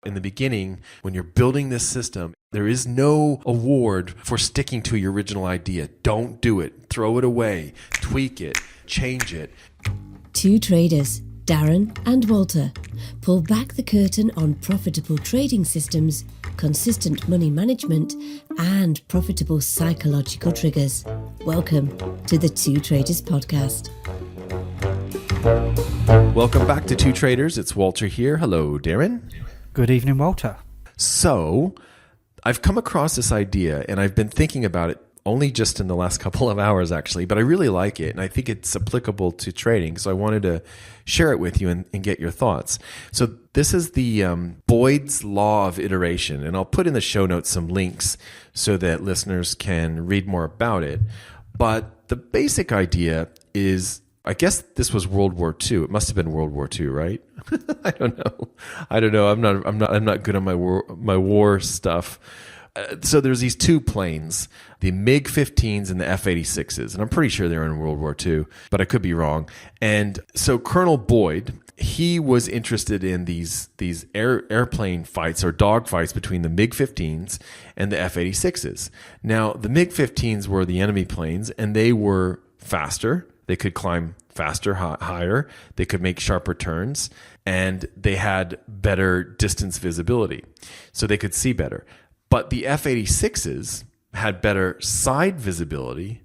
In the beginning, when you're building this system, there is no award for sticking to your original idea. Don't do it. Throw it away. Tweak it. Change it. Two traders, Darren and Walter, pull back the curtain on profitable trading systems, consistent money management, and profitable psychological triggers. Welcome to the Two Traders podcast. Welcome back to Two Traders. It's Walter here. Hello, Darren. Good evening, Walter. So, I've come across this idea, and I've been thinking about it only just in the last couple of hours, actually, but I really like it, and I think it's applicable to trading, so I wanted to share it with you and get your thoughts. So this is the Boyd's Law of Iteration, and I'll put in the show notes some links so that listeners can read more about it. But the basic idea is, I guess this was World War II. It must have been World War II, right? I don't know. I'm not good on my war stuff. So there's these two planes, the MiG-15s and the F-86s, and I'm pretty sure they were in World War II, but I could be wrong. And so Colonel Boyd, he was interested in these airplane fights or dog fights between the MiG-15s and the F-86s. Now, the MiG-15s were the enemy planes, and they were faster. They could climb faster, higher. They could make sharper turns, and they had better distance visibility, so they could see better. But the F-86s had better side visibility,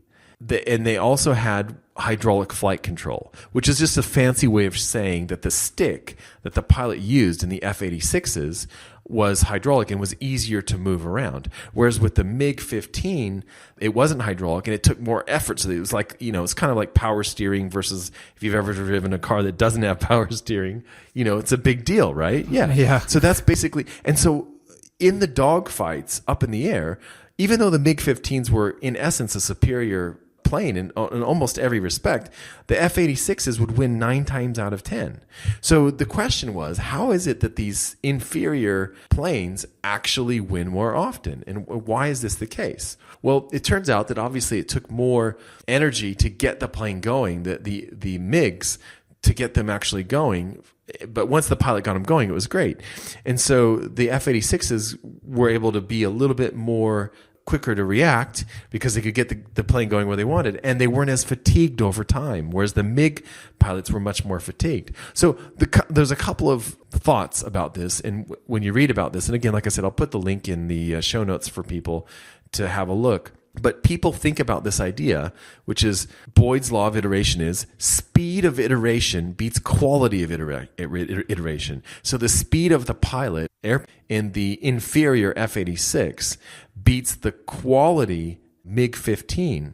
and they also had hydraulic flight control, which is just a fancy way of saying that the stick that the pilot used in the F-86s was hydraulic and was easier to move around. Whereas with the MiG-15, it wasn't hydraulic and it took more effort. So it was like, it's kind of like power steering versus if you've ever driven a car that doesn't have power steering, it's a big deal, right? Yeah. So that's basically, and so in the dogfights up in the air, even though the MiG-15s were in essence a superior plane in almost every respect, the F-86s would win 9 times out of 10. So the question was, how is it that these inferior planes actually win more often? And why is this the case? Well, it turns out that obviously it took more energy to get the plane going, the MiGs, to get them actually going. But once the pilot got them going, it was great. And so the F-86s were able to be a little bit more quicker to react because they could get the plane going where they wanted, and they weren't as fatigued over time, whereas the MiG pilots were much more fatigued. So there's a couple of thoughts about this, and when you read about this, and again, like I said, I'll put the link in the show notes for people to have a look. But people think about this idea, which is Boyd's Law of Iteration is speed of iteration beats quality of iteration. So the speed of the pilot in the inferior F-86 beats the quality MiG-15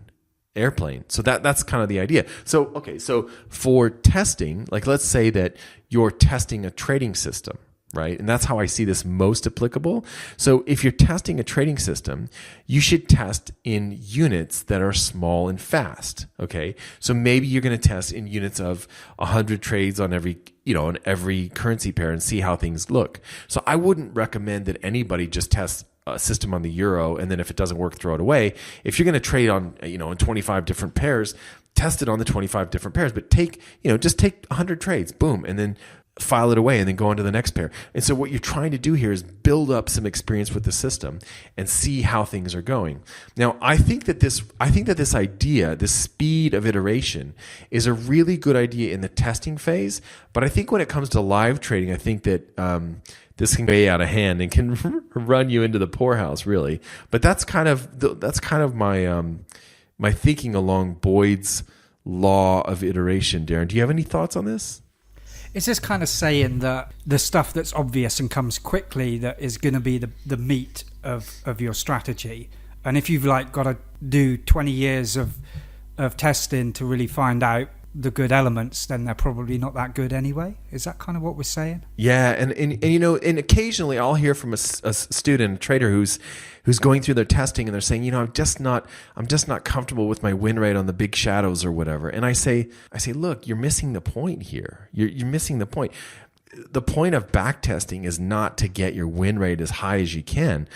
airplane. So that's kind of the idea. So, okay, so for testing, like let's say that you're testing a trading system, right? And that's how I see this most applicable. So if you're testing a trading system, you should test in units that are small and fast, okay? So maybe you're going to test in units of 100 trades on every currency pair and see how things look. So I wouldn't recommend that anybody just test a system on the euro and then if it doesn't work, throw it away. If you're going to trade on, in 25 different pairs, test it on the 25 different pairs, but just take 100 trades, boom, and then file it away and then go on to the next pair. And so what you're trying to do here is build up some experience with the system and see how things are going. Now, I think that this idea, this speed of iteration, is a really good idea in the testing phase. But I think when it comes to live trading, I think that this can go way out of hand and can run you into the poorhouse, really. But that's kind of my thinking along Boyd's Law of Iteration. Darren, do you have any thoughts on this? Is this kind of saying that the stuff that's obvious and comes quickly that is going to be the meat of your strategy? And if you've got to do 20 years of testing to really find out the good elements, then they're probably not that good anyway. Is that kind of what we're saying? Yeah, and occasionally I'll hear from a student, a trader who's going through their testing and they're saying, I'm just not comfortable with my win rate on the big shadows or whatever. And I say, look, you're missing the point here. You're missing the point. The point of backtesting is not to get your win rate as high as you can.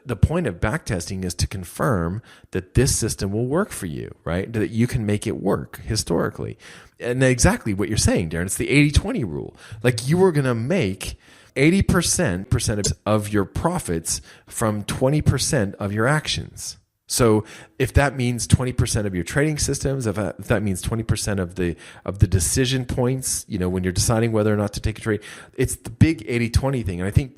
The point of backtesting is to confirm that this system will work for you, right? That you can make it work historically. And exactly what you're saying, Darren, it's the 80-20 rule. Like you were going to make 80% of your profits from 20% of your actions. So if that means 20% of your trading systems, if that means 20% of the decision points, when you're deciding whether or not to take a trade, it's the big 80-20 thing. And I think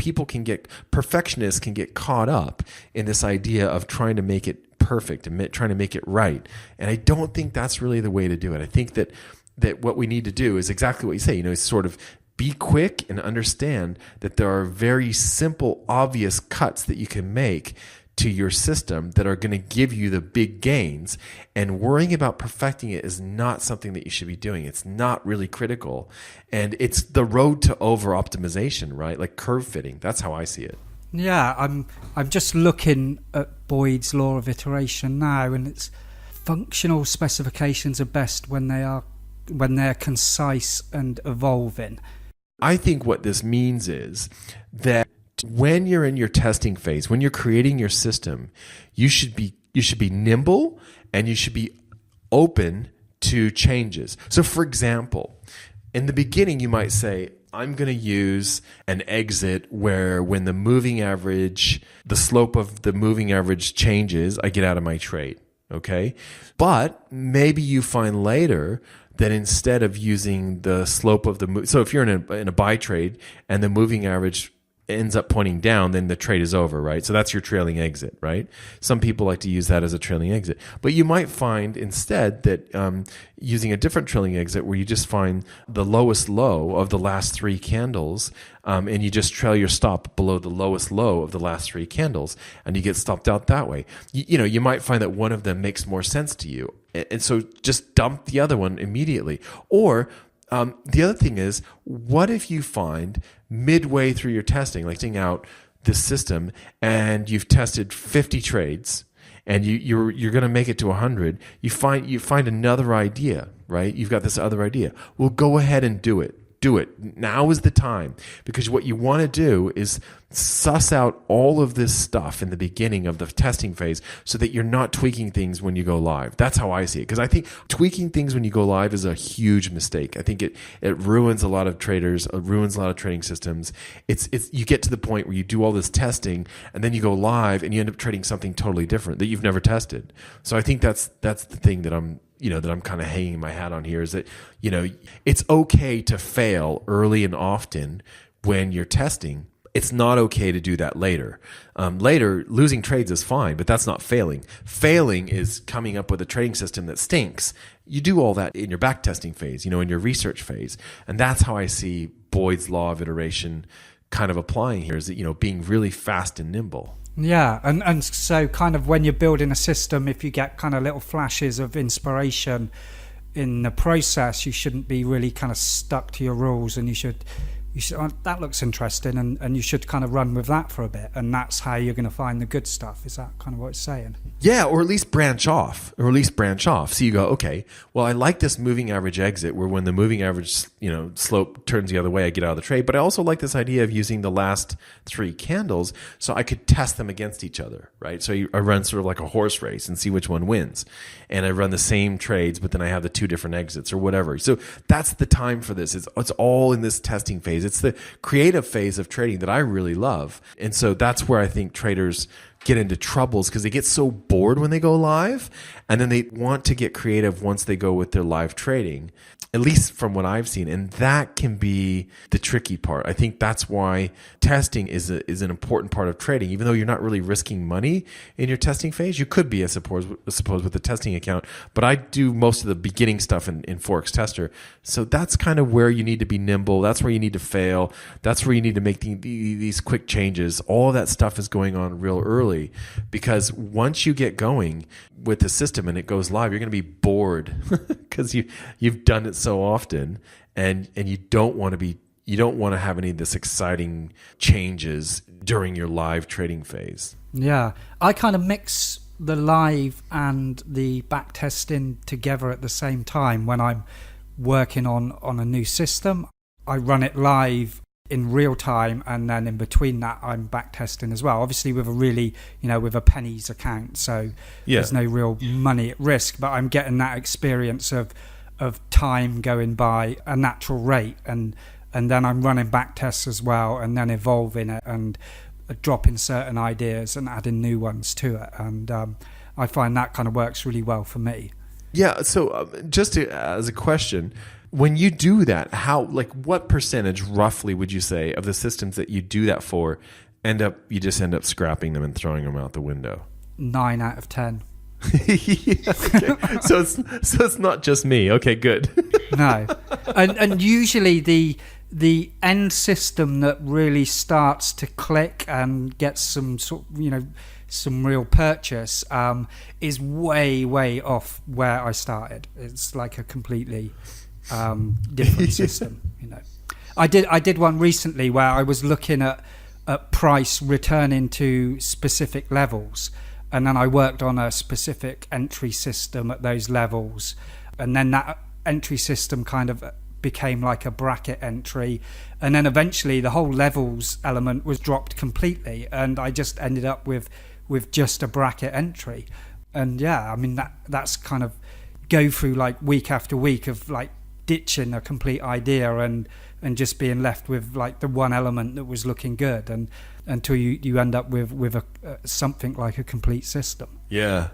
perfectionists can get caught up in this idea of trying to make it perfect and trying to make it right. And I don't think that's really the way to do it. I think that what we need to do is exactly what you say, is sort of be quick and understand that there are very simple, obvious cuts that you can make to your system that are going to give you the big gains, and worrying about perfecting it is not something that you should be doing. It's not really critical, and it's the road to over optimization, right? Like curve fitting. That's how I see it. Yeah, I'm just looking at Boyd's law of iteration now, and it's functional specifications are best when they're concise and evolving. I think what this means is that when you're in your testing phase, when you're creating your system, you should be nimble and you should be open to changes. So for example, in the beginning you might say, I'm going to use an exit where when the slope of the moving average changes, I get out of my trade. Okay? But maybe you find later that instead of using the slope of so if you're in a buy trade and the moving average ends up pointing down, then the trade is over, right? So that's your trailing exit, right? Some people like to use that as a trailing exit. But you might find instead that using a different trailing exit where you just find the lowest low of the last three candles, and you just trail your stop below the lowest low of the last three candles, and you get stopped out that way. You might find that one of them makes more sense to you. And so just dump the other one immediately. Or the other thing is, what if you find midway through your testing, like testing out this system, and you've tested 50 trades, and you're going to make it to 100? You find another idea, right? You've got this other idea. Well, go ahead and do it. Do it. Now is the time, because what you want to do is suss out all of this stuff in the beginning of the testing phase so that you're not tweaking things when you go live. That's how I see it, because I think tweaking things when you go live is a huge mistake. I think it ruins a lot of traders, ruins a lot of trading systems. It's you get to the point where you do all this testing and then you go live and you end up trading something totally different that you've never tested. So I think that's the thing that I'm kind of hanging my hat on here, is that, it's okay to fail early and often when you're testing. It's not okay to do that later. Later, losing trades is fine, but that's not failing. Failing is coming up with a trading system that stinks. You do all that in your back testing phase, in your research phase. And that's how I see Boyd's law of iteration kind of applying here, is that, being really fast and nimble. Yeah, and so kind of when you're building a system, if you get kind of little flashes of inspiration in the process, you shouldn't be really kind of stuck to your rules, and you should that looks interesting, and you should kind of run with that for a bit, and that's how you're going to find the good stuff. Is that kind of what it's saying? Yeah, or at least branch off. So you go, okay, well, I like this moving average exit where when the moving average, slope turns the other way, I get out of the trade. But I also like this idea of using the last three candles so I could test them against each other, right? So I run sort of like a horse race and see which one wins. And I run the same trades, but then I have the two different exits or whatever. So that's the time for this. It's all in this testing phase. It's the creative phase of trading that I really love. And so that's where I think traders get into troubles, because they get so bored when they go live, and then they want to get creative once they go with their live trading, at least from what I've seen. And that can be the tricky part. I think that's why testing is an important part of trading. Even though you're not really risking money in your testing phase, you could be, I suppose with a testing account. But I do most of the beginning stuff in Forex Tester. So that's kind of where you need to be nimble. That's where you need to fail. That's where you need to make these quick changes. All of that stuff is going on real early, because once you get going with the system and it goes live, you're going to be bored because you've done it so often, and you don't want to have any of this exciting changes during your live trading phase. Yeah, I kind of mix the live and the back testing together at the same time. When I'm working on a new system, I run it live in real time, and then in between that I'm back testing as well, obviously with a pennies account, so there's no real money at risk, but I'm getting that experience of time going by a natural rate, and and then I'm running back tests as well, and then evolving it and dropping certain ideas and adding new ones to it. And I find that kind of works really well for me. Yeah. So as a question, when you do that, what percentage roughly would you say of the systems that you do that for you just end up scrapping them and throwing them out the window? 9 out of 10. Yeah, okay. So it's not just me. Okay, good. No. And usually the end system that really starts to click and gets some sort of, some real purchase is way off where I started. It's like a completely different system. I did one recently where I was looking at price returning to specific levels, and then I worked on a specific entry system at those levels, and then that entry system kind of became like a bracket entry, and then eventually the whole levels element was dropped completely, and I just ended up with just a bracket entry. And yeah, I mean that's kind of go through like week after week of like ditching a complete idea and just being left with like the one element that was looking good, and until you end up with something like a complete system. Yeah,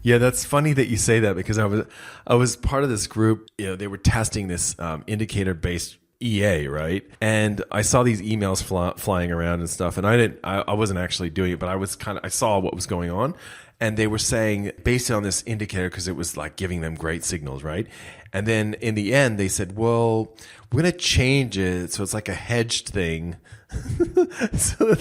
that's funny that you say that, because I was part of this group. They were testing this indicator based EA, right? And I saw these emails flying around and stuff, and I wasn't actually doing it, but I saw what was going on, and they were saying based on this indicator, because it was like giving them great signals, right? And then in the end they said, well, we're going to change it so it's like a hedged thing, so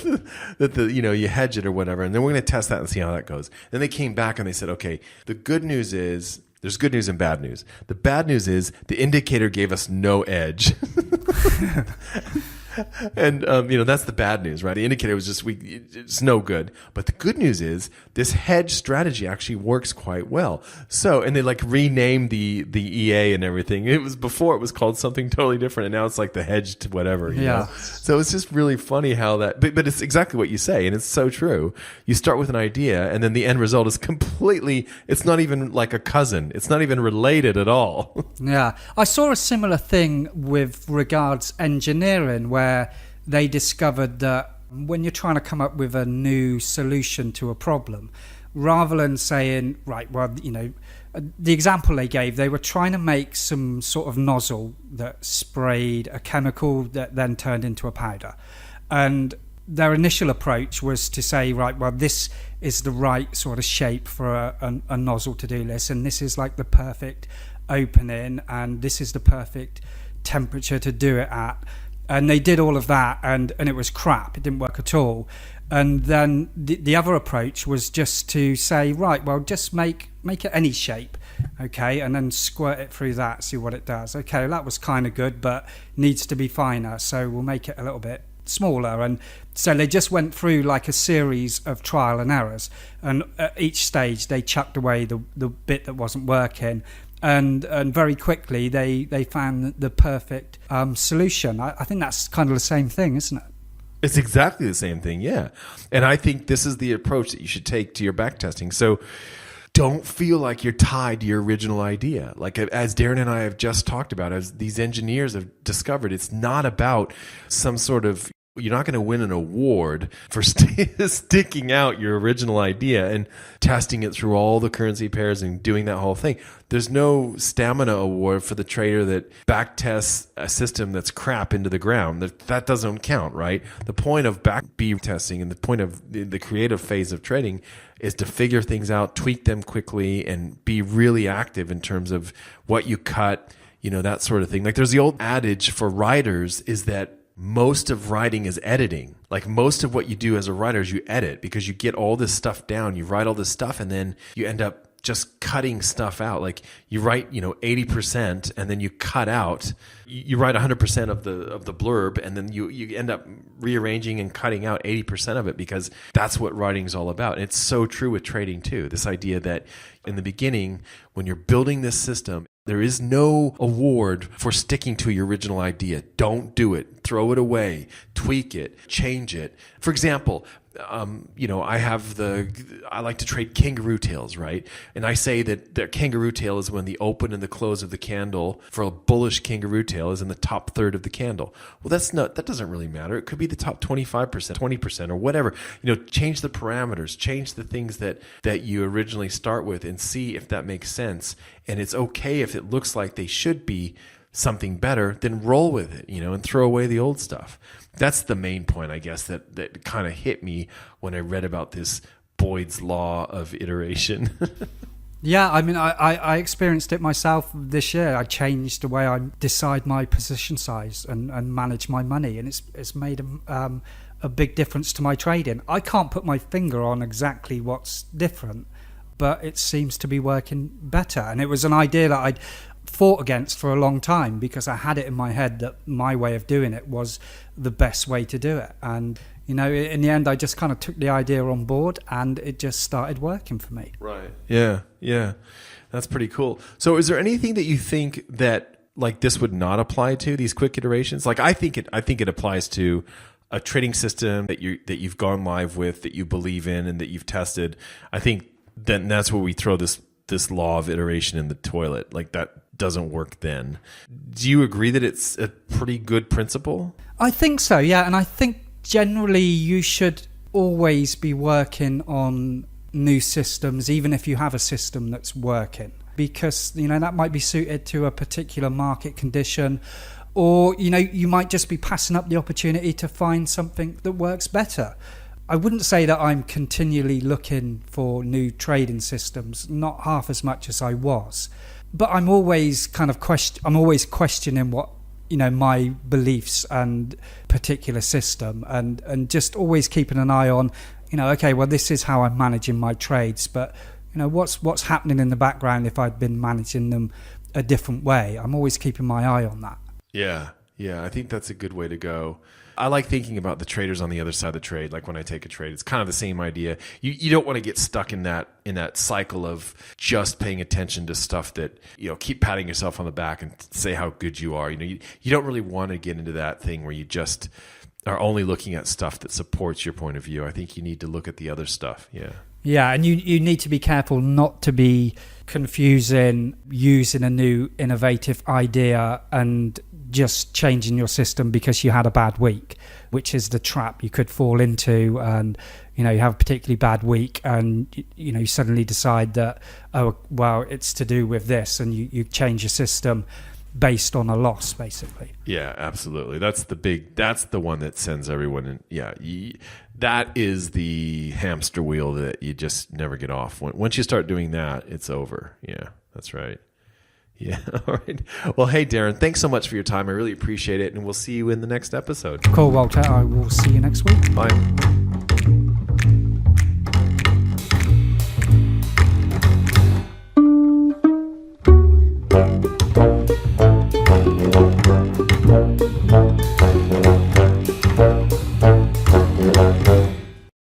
that you hedge it or whatever, and then we're going to test that and see how that goes. Then they came back and they said, okay, the good news is there's good news and bad news. The bad news is the indicator gave us no edge. And that's the bad news, right? The indicator was just it's no good. But the good news is this hedge strategy actually works quite well. So, and they like renamed the EA and everything. Before it was called something totally different, and now it's like the hedged whatever. You know? So it's just really funny how that. But it's exactly what you say, and it's so true. You start with an idea, and then the end result is completely. It's not even like a cousin. It's not even related at all. Yeah, I saw a similar thing with regards engineering, where they discovered that when you're trying to come up with a new solution to a problem, rather than saying, right, well, the example they gave, they were trying to make some sort of nozzle that sprayed a chemical that then turned into a powder. And their initial approach was to say, right, well, this is the right sort of shape for a nozzle to do this, and this is like the perfect opening, and this is the perfect temperature to do it at. And they did all of that, and it was crap. It didn't work at all. And then the other approach was just to say, right, well, just make it any shape, okay, and then squirt it through that, see what it does. Okay, that was kind of good, but needs to be finer, so we'll make it a little bit smaller. And so they just went through like a series of trial and errors, and at each stage they chucked away the bit that wasn't working. And very quickly they found the perfect solution. I think that's kind of the same thing, isn't it? It's exactly the same thing, yeah. And I think this is the approach that you should take to your backtesting. So don't feel like you're tied to your original idea. Like as Darren and I have just talked about, as these engineers have discovered, it's not about some sort of. You're not going to win an award for sticking out your original idea and testing it through all the currency pairs and doing that whole thing. There's no stamina award for the trader that backtests a system that's crap into the ground. That doesn't count, right? The point of back B testing and the point of the creative phase of trading is to figure things out, tweak them quickly, and be really active in terms of what you cut, that sort of thing. Like there's the old adage for writers is that most of writing is editing. Like most of what you do as a writer is you edit, because you get all this stuff down, you write all this stuff, and then you end up just cutting stuff out. Like you write, 80%, and then you cut out. You write 100% of the blurb, and then you end up rearranging and cutting out 80% of it, because that's what writing is all about. And it's so true with trading too. This idea that in the beginning, when you're building this system, there is no award for sticking to your original idea. Don't do it. Throw it away. Tweak it. Change it. For example, I like to trade kangaroo tails, right? And I say that the kangaroo tail is when the open and the close of the candle for a bullish kangaroo tail is in the top third of the candle. Well, that doesn't really matter. It could be the top 25%, 20%, or whatever. Change the parameters, change the things that you originally start with, and see if that makes sense. And it's okay if it looks like they should be something better, then roll with it, and throw away the old stuff. That's the main point, I guess, that kind of hit me when I read about this Boyd's law of iteration. Yeah, I mean, I experienced it myself this year. I changed the way I decide my position size and manage my money, and it's made a big difference to my trading. I can't put my finger on exactly what's different, but it seems to be working better. And it was an idea that I'd fought against for a long time because I had it in my head that my way of doing it was the best way to do it. And in the end, I just kind of took the idea on board, and it just started working for me. Right. Yeah. That's pretty cool. So is there anything that you think that like this would not apply to, these quick iterations? Like I think it applies to a trading system that you've gone live with, that you believe in and that you've tested. I think then that's where we throw this law of iteration in the toilet. Like that doesn't work then. Do you agree that it's a pretty good principle? I think so, yeah. And I think generally you should always be working on new systems, even if you have a system that's working, because that might be suited to a particular market condition, or you might just be passing up the opportunity to find something that works better. I wouldn't say that I'm continually looking for new trading systems, not half as much as I was, but I'm always questioning what my beliefs and particular system, and just always keeping an eye on okay, well, this is how I'm managing my trades, but what's happening in the background if I'd been managing them a different way. I'm always keeping my eye on that. Yeah, I think that's a good way to go. I like thinking about the traders on the other side of the trade. Like when I take a trade, it's kind of the same idea. You don't want to get stuck in that cycle of just paying attention to stuff that, keep patting yourself on the back and say how good you are. You don't really want to get into that thing where you just are only looking at stuff that supports your point of view. I think you need to look at the other stuff. Yeah, and you need to be careful not to be confusing using a new innovative idea and just changing your system because you had a bad week, which is the trap you could fall into. And you have a particularly bad week, and you suddenly decide that, oh well, it's to do with this, and you change your system based on a loss, basically. Yeah, absolutely. That's the one that sends everyone in. Yeah, that is the hamster wheel that you just never get off. Once you start doing that, it's over. Yeah, that's right. Yeah. All right. Well, hey, Darren, thanks so much for your time. I really appreciate it. And we'll see you in the next episode. Cool, Walter. I will see you next week. Bye.